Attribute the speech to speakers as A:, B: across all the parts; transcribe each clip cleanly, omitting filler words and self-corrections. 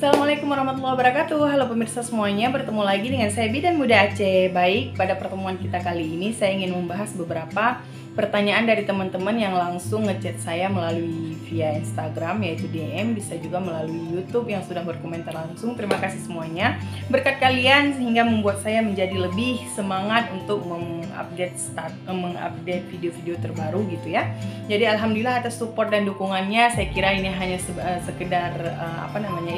A: Assalamualaikum warahmatullahi wabarakatuh. Halo pemirsa semuanya, bertemu lagi dengan saya Bidan Muda Aceh. Baik, pada pertemuan kita kali ini saya ingin membahas beberapa pertanyaan dari teman-teman yang langsung ngechat saya melalui via Instagram, yaitu DM, bisa juga melalui YouTube yang sudah berkomentar langsung. Terima kasih semuanya. Berkat kalian sehingga membuat saya menjadi lebih semangat untuk mengupdate video-video terbaru gitu ya. Jadi alhamdulillah atas support dan dukungannya. Saya kira ini hanya sekedar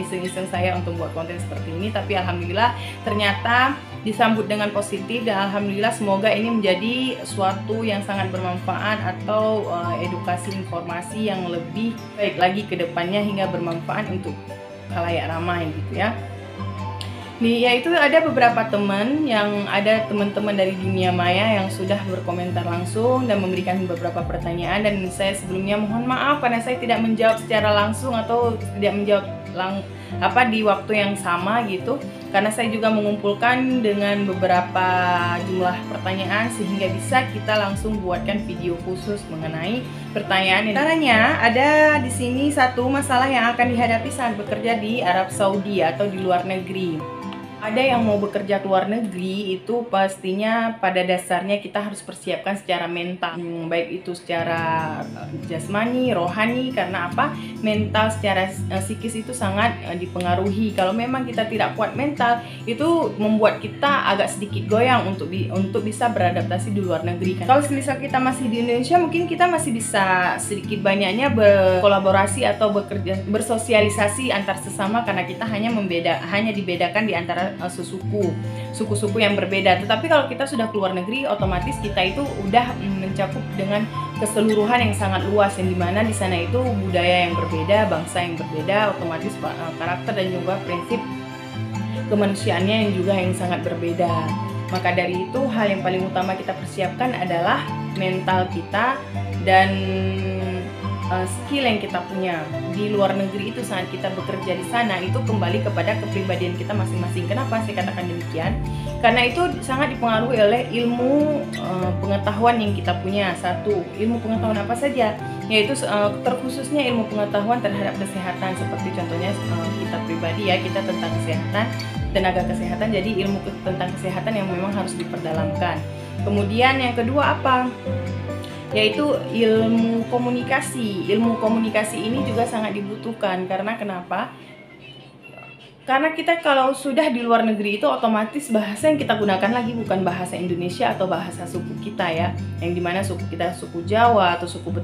A: iseng-iseng saya untuk buat konten seperti ini, tapi alhamdulillah ternyata disambut dengan positif dan alhamdulillah semoga ini menjadi suatu yang sangat bermanfaat atau edukasi informasi yang lebih baik lagi ke depannya hingga bermanfaat untuk khalayak ramai gitu ya. Nih, yaitu ada beberapa teman-teman dari dunia maya yang sudah berkomentar langsung dan memberikan beberapa pertanyaan, dan saya sebelumnya mohon maaf karena saya tidak menjawab secara langsung atau tidak menjawab di waktu yang sama gitu, karena saya juga mengumpulkan dengan beberapa jumlah pertanyaan sehingga bisa kita langsung buatkan video khusus mengenai pertanyaan ini. Caranya ada di sini satu masalah yang akan dihadapi saat bekerja di Arab Saudi atau di luar negeri. Ada yang mau bekerja ke luar negeri, itu pastinya pada dasarnya kita harus persiapkan secara mental, baik itu secara jasmani, rohani. Karena apa? Mental secara psikis itu sangat dipengaruhi. Kalau memang kita tidak kuat mental, itu membuat kita agak sedikit goyang untuk bisa beradaptasi di luar negeri kan. Kalau misal kita masih di Indonesia, mungkin kita masih bisa sedikit banyaknya berkolaborasi atau bersosialisasi antar sesama, karena kita hanya dibedakan di antara suku-suku yang berbeda. Tetapi kalau kita sudah keluar negeri, otomatis kita itu udah mencakup dengan keseluruhan yang sangat luas, yang dimana di sana itu budaya yang berbeda, bangsa yang berbeda, otomatis karakter dan juga prinsip kemanusiaannya yang sangat berbeda. Maka dari itu hal yang paling utama kita persiapkan adalah mental kita dan skill yang kita punya di luar negeri itu. Saat kita bekerja di sana itu kembali kepada kepribadian kita masing-masing. Kenapa saya katakan demikian? Karena itu sangat dipengaruhi oleh ilmu pengetahuan yang kita punya. Satu, ilmu pengetahuan apa saja? Yaitu terkhususnya ilmu pengetahuan terhadap kesehatan, seperti contohnya kita pribadi ya, kita tentang kesehatan, tenaga kesehatan. Jadi ilmu tentang kesehatan yang memang harus diperdalamkan. Kemudian yang kedua apa? Yaitu ilmu komunikasi. Ilmu komunikasi ini juga sangat dibutuhkan. Karena kenapa? Karena kita kalau sudah di luar negeri itu otomatis bahasa yang kita gunakan lagi bukan bahasa Indonesia atau bahasa suku kita ya, yang dimana suku kita suku Jawa atau suku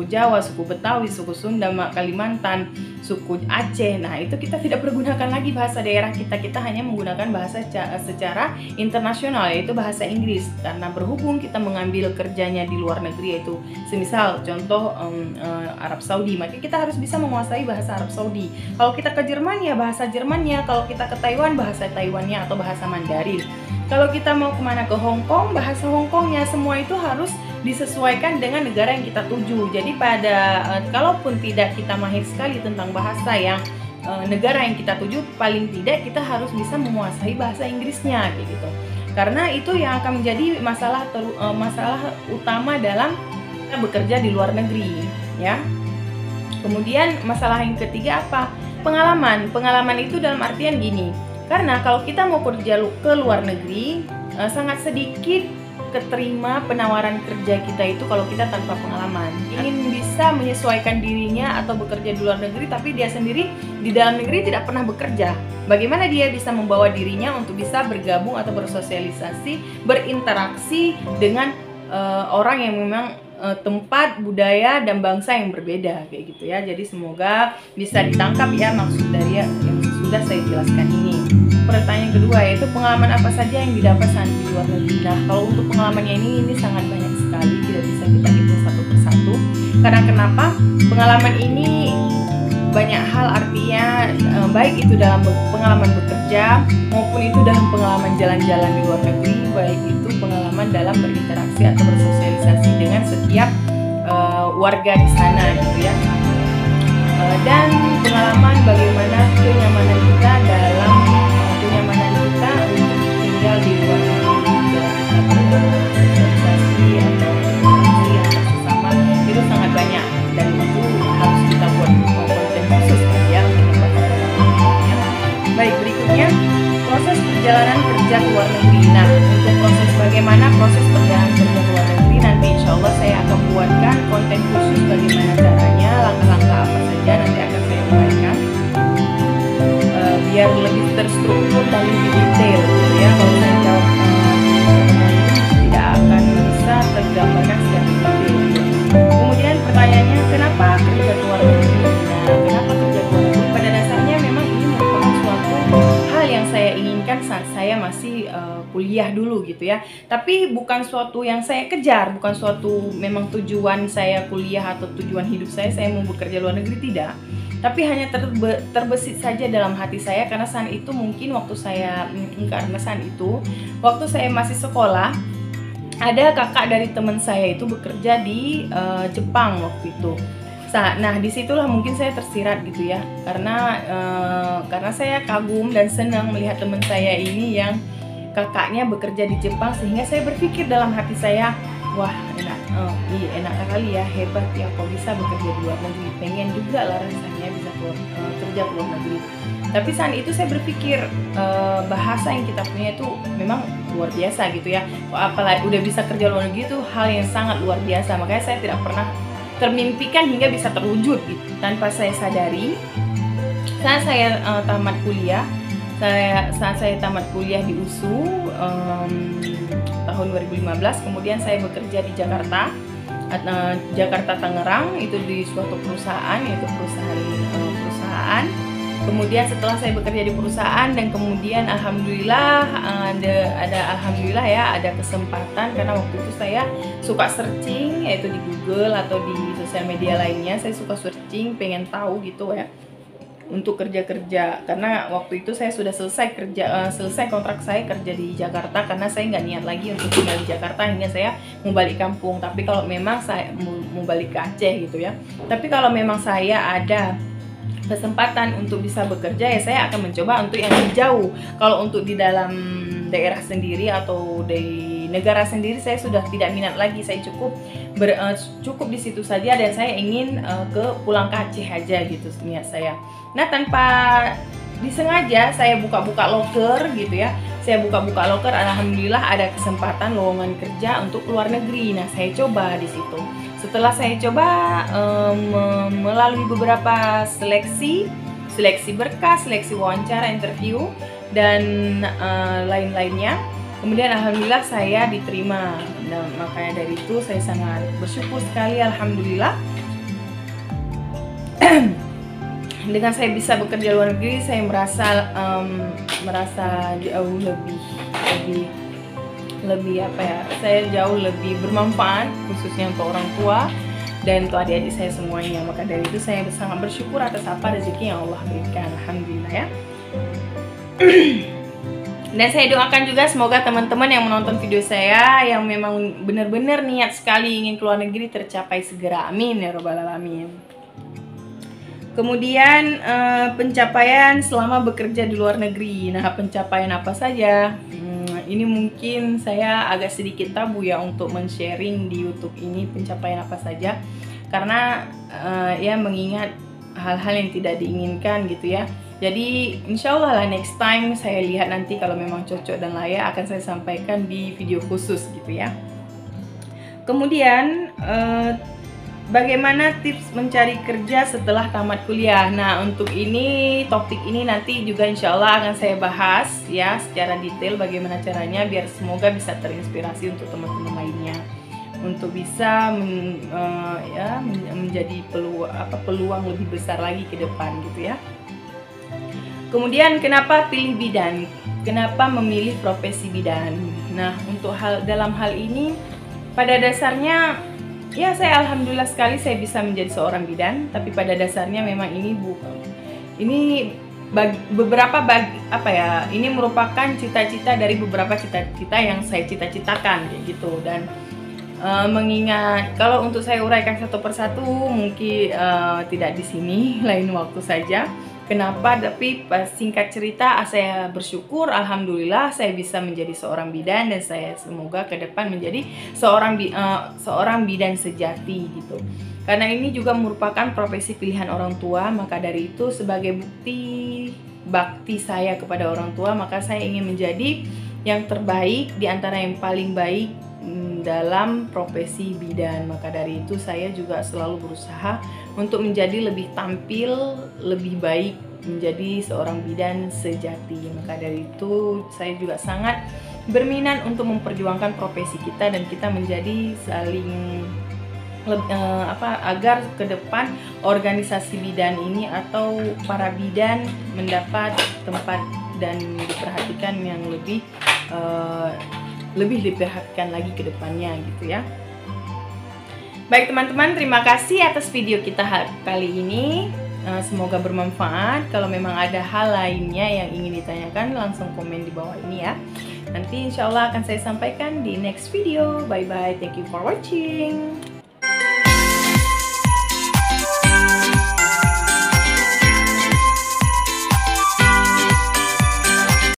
A: Jawa, suku Betawi, suku Sunda, Kalimantan, suku Aceh. Nah itu kita tidak pergunakan lagi bahasa daerah kita. Kita hanya menggunakan bahasa secara internasional, yaitu bahasa Inggris. Karena berhubung kita mengambil kerjanya di luar negeri, yaitu semisal contoh Arab Saudi, maka kita harus bisa menguasai bahasa Arab Saudi. Kalau kita ke Jerman ya bahasa Jermannya, kalau kita ke Taiwan bahasa Taiwannya atau bahasa Mandarin. Kalau kita mau kemana ke Hong Kong, bahasa Hong Kongnya, semua itu harus disesuaikan dengan negara yang kita tuju. Jadi kalaupun tidak kita mahir sekali tentang bahasa yang negara yang kita tuju, paling tidak kita harus bisa menguasai bahasa Inggrisnya kayak gitu. Karena itu yang akan menjadi masalah utama dalam kita bekerja di luar negeri ya. Kemudian masalah yang ketiga apa? Pengalaman itu dalam artian gini, karena kalau kita mau kerja ke luar negeri, sangat sedikit keterima penawaran kerja kita itu kalau kita tanpa pengalaman. Ingin bisa menyesuaikan dirinya atau bekerja di luar negeri, tapi dia sendiri di dalam negeri tidak pernah bekerja. Bagaimana dia bisa membawa dirinya untuk bisa bergabung atau bersosialisasi, berinteraksi dengan orang yang memang tempat, budaya, dan bangsa yang berbeda kayak gitu ya. Jadi semoga bisa ditangkap ya maksud dari yang sudah saya jelaskan ini. Pertanyaan kedua yaitu pengalaman apa saja yang didapat saat di luar negeri. Nah kalau untuk pengalamannya ini sangat banyak sekali, tidak bisa kita hitung satu persatu. Karena kenapa? Pengalaman ini banyak hal, artinya baik itu dalam pengalaman bekerja maupun itu dalam pengalaman jalan-jalan di luar negeri, baik itu pengalaman dalam berinteraksi atau bersosialisasi dengan setiap warga di sana gitu ya, dan pengalaman bagaimana kenyamanan kita untuk tinggal di luar negeri, bersosialisasi atau interaksi antar sesama itu sangat banyak, dan itu harus kita buat konten khusus ya untuk proses perjalanan kerja ke luar negeri, nanti insya Allah saya akan buatkan konten khusus bagaimana caranya, langkah-langkah apa saja nanti akan saya uraikan biar lebih terstruktur dan lebih detail gitu ya. Kalau saya jawab tidak akan bisa tergambarkan secara detail. Kemudian pertanyaannya, kenapa kerja ke luar negeri? Nah, kenapa kerja ke luar negeri? Pada dasarnya memang ini merupakan suatu hal yang saya inginkan saat saya masih kuliah dulu gitu ya. Tapi bukan suatu yang saya kejar, bukan suatu memang tujuan saya kuliah atau tujuan hidup saya mau bekerja luar negeri, tidak. Tapi hanya terbesit saja dalam hati saya karena saat itu mungkin waktu saya masih sekolah, ada kakak dari teman saya itu bekerja di Jepang waktu itu. Nah, disitulah mungkin saya tersirat gitu ya, karena saya kagum dan senang melihat teman saya ini yang kakaknya bekerja di Jepang, sehingga saya berpikir dalam hati saya, wah enak kali ya, hebat ya kok bisa bekerja di luar negeri, pengen juga lah rasanya bisa kerja ke luar negeri. Tapi saat itu saya berpikir bahasa yang kita punya itu memang luar biasa gitu ya, apalagi udah bisa kerja luar negeri itu hal yang sangat luar biasa. Makanya saya tidak pernah termimpikan hingga bisa terwujud gitu. Tanpa saya sadari, saat saya tamat kuliah di USU tahun 2015, kemudian saya bekerja di Jakarta Tangerang, itu di suatu perusahaan, yaitu perusahaan. Kemudian setelah saya bekerja di perusahaan dan kemudian alhamdulillah ada kesempatan, karena waktu itu saya suka searching, yaitu di Google atau di sosial media lainnya, saya suka searching, pengen tahu gitu ya untuk kerja, karena waktu itu saya sudah selesai kontrak saya kerja di Jakarta, karena saya nggak niat lagi untuk tinggal di Jakarta hingga saya mau balik kampung. Tapi kalau memang saya mau balik ke Aceh gitu ya, tapi kalau memang saya ada kesempatan untuk bisa bekerja, ya saya akan mencoba untuk yang lebih jauh. Kalau untuk di dalam daerah sendiri atau di negara sendiri, saya sudah tidak minat lagi. Saya cukup di situ saja, dan saya ingin pulang ke Aceh aja gitu niat saya. Nah, tanpa disengaja saya buka-buka loker gitu ya. Alhamdulillah ada kesempatan lowongan kerja untuk luar negeri. Nah, saya coba di situ. Setelah saya coba melalui beberapa seleksi berkas, seleksi wawancara, interview, dan lain-lainnya, kemudian alhamdulillah saya diterima. Nah, makanya dari itu saya sangat bersyukur sekali, alhamdulillah. Dengan saya bisa bekerja luar negeri, saya merasa jauh lebih saya jauh lebih bermanfaat, khususnya untuk orang tua dan untuk adik-adik saya semuanya. Maka dari itu saya sangat bersyukur atas apa rezeki yang Allah berikan, alhamdulillah ya. Dan saya doakan juga semoga teman-teman yang menonton video saya yang memang benar-benar niat sekali ingin keluar negeri tercapai segera, amin ya robbal alamin. Kemudian pencapaian selama bekerja di luar negeri. Nah, pencapaian apa saja? Ini mungkin saya agak sedikit tabu ya untuk men-sharing di YouTube ini pencapaian apa saja, karena ya mengingat hal-hal yang tidak diinginkan gitu ya. Jadi insya Allah lah next time saya lihat nanti kalau memang cocok dan layak akan saya sampaikan di video khusus gitu ya. Kemudian bagaimana tips mencari kerja setelah tamat kuliah? Nah, untuk topik ini nanti juga insya Allah akan saya bahas ya secara detail bagaimana caranya, biar semoga bisa terinspirasi untuk teman-teman lainnya untuk bisa menjadi peluang lebih besar lagi ke depan gitu ya. Kemudian kenapa pilih bidan? Kenapa memilih profesi bidan? Nah, untuk dalam hal ini pada dasarnya ya saya alhamdulillah sekali saya bisa menjadi seorang bidan, tapi pada dasarnya memang ini ini merupakan cita-cita dari beberapa cita-cita yang saya cita-citakan kayak gitu. Dan mengingat kalau untuk saya uraikan satu persatu mungkin tidak di sini, lain waktu saja. Kenapa? Tapi singkat cerita, saya bersyukur alhamdulillah saya bisa menjadi seorang bidan, dan saya semoga ke depan menjadi seorang bidan sejati gitu. Karena ini juga merupakan profesi pilihan orang tua, maka dari itu sebagai bukti bakti saya kepada orang tua, maka saya ingin menjadi yang terbaik di antara yang paling baik dalam profesi bidan. Maka dari itu saya juga selalu berusaha untuk menjadi lebih tampil, lebih baik, menjadi seorang bidan sejati. Maka dari itu saya juga sangat berminat untuk memperjuangkan profesi kita dan kita menjadi saling agar ke depan organisasi bidan ini atau para bidan mendapat tempat dan diperhatikan yang lebih diperhatikan lagi ke depannya gitu ya. Baik teman-teman, terima kasih atas video kita kali ini. Semoga bermanfaat. Kalau memang ada hal lainnya yang ingin ditanyakan, langsung komen di bawah ini ya. Nanti insya Allah akan saya sampaikan di next video. Bye bye, thank you for watching.